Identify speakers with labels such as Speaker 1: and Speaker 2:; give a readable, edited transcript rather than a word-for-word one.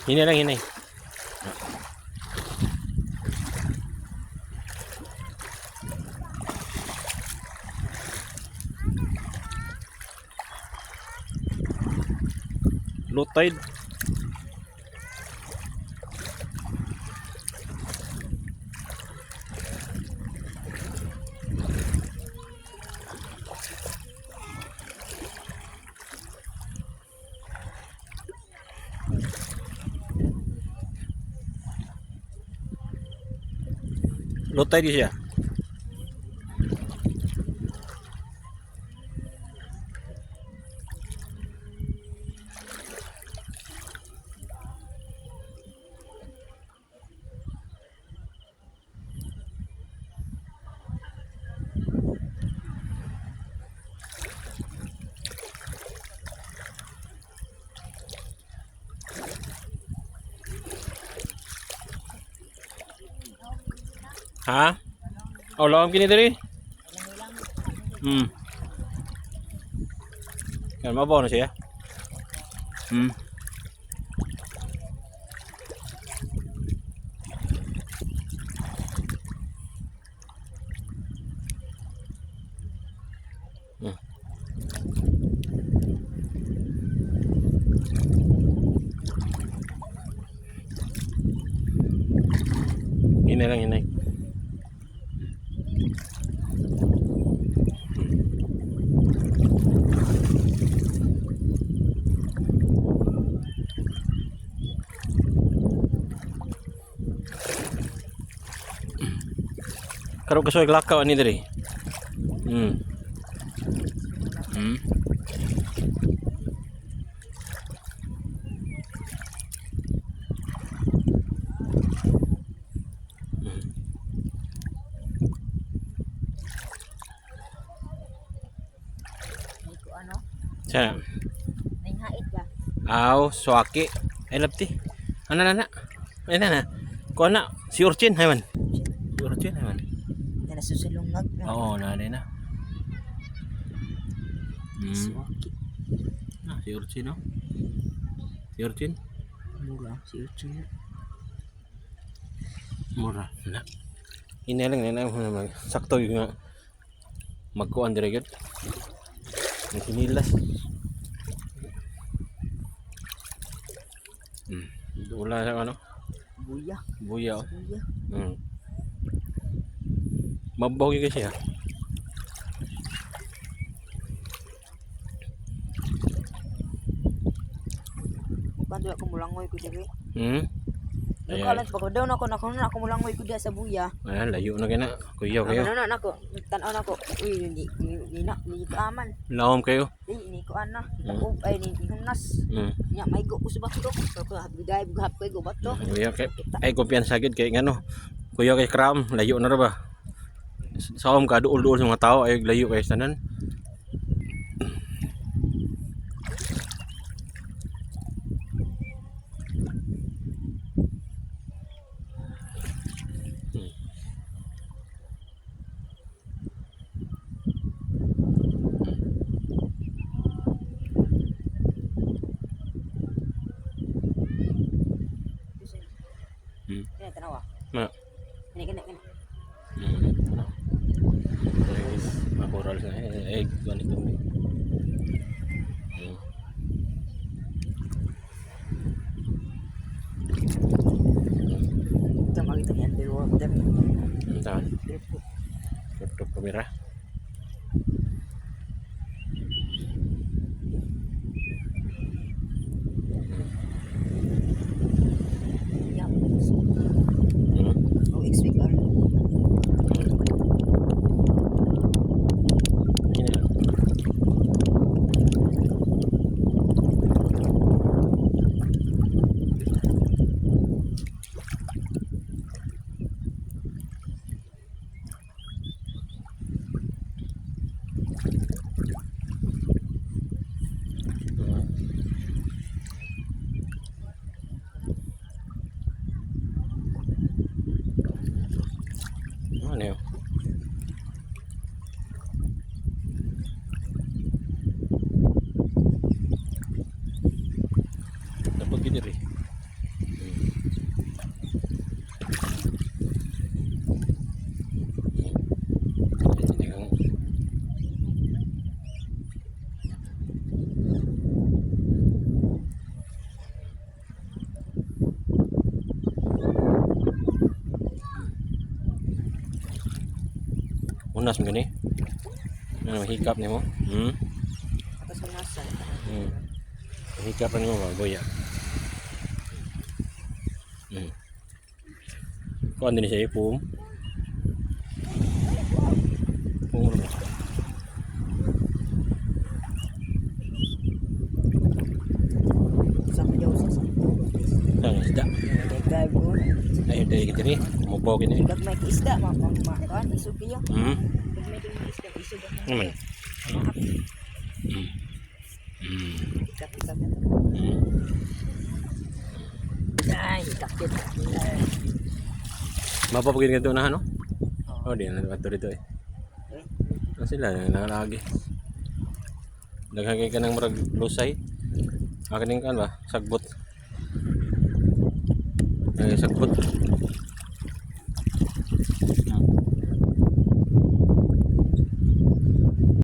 Speaker 1: Hinay lang, hinay. Low tide. Low tide siya. Ha? Oh, lawang kini diri. Yan mabaw na siya. Hinay lang, hinay. Karo kasoy lakaw ani diri.
Speaker 2: Ano?
Speaker 1: Sana.
Speaker 2: May hait ba?
Speaker 1: Aw, suwaki. Ay lapti. Ana na. Ay na. Ko na si Urchin hayman. Si Urchin hayman.
Speaker 2: Na nasusulungag na.
Speaker 1: Oo, na na.
Speaker 2: Suwaki.
Speaker 1: Si Urchin no. Si Urchin.
Speaker 2: Mura. Si Urchin.
Speaker 1: Mura na. Inalang na sakto yung magkuan dire gud. Ang sinilas. Wala sa ano?
Speaker 2: Buya.
Speaker 1: Buya.
Speaker 2: Buya.
Speaker 1: Mabaw yung kasi ha.
Speaker 2: Bando ako mulangoy ko diri.
Speaker 1: Ay,
Speaker 2: Alam pa ko daw na ako mulangoy ko diya sa buya.
Speaker 1: ay, layo na kina. Kuyaw kayo.
Speaker 2: Ano na ako. Tan-aw na ko. Uy, ni aman.
Speaker 1: Lawom kayo.
Speaker 2: Ni ko ana. Ako ay ni hunas. Nya may go ko sa bato. So ko habigay bughap ko go bato.
Speaker 1: Kuyaw kay. Ay, kumpiyansa gid kay ngano. Kuyaw kay kram. Layo na ra ba? Sawom ka duol-duol sa mga tao ay layo kay tanan.
Speaker 2: Kaya tanawa.
Speaker 1: Ma.
Speaker 2: Kini.
Speaker 1: Guys, makoral sa egg ganit kami.
Speaker 2: Ito makita niyan pero dem.
Speaker 1: Entar. Tutup kamera.
Speaker 2: Ya. Oh, expect lang.
Speaker 1: Ini. Ano yun? Dapat gini rin. Hunas mo gani. Ano hikap nimo?
Speaker 2: Kasunasan.
Speaker 1: Hikap nimo ba boya? Kuan din siya ipum. Pum.
Speaker 2: Sa kayo sa
Speaker 1: Ang isda.
Speaker 2: Dagdag ko.
Speaker 1: Ay dai kita ni. Mubaw gini.
Speaker 2: Dag may isda makan isog kayo.
Speaker 1: Hmm.
Speaker 2: Dag may isda isog.
Speaker 1: Naman.
Speaker 2: Kapit. Ay, kapit.
Speaker 1: Mapapagin ka doon na ano? Oh, di na dito eh. Ano sila nangalagi. Naghagay ka ng murag lusay. Akin kan ba? Sagbot. Sagbot.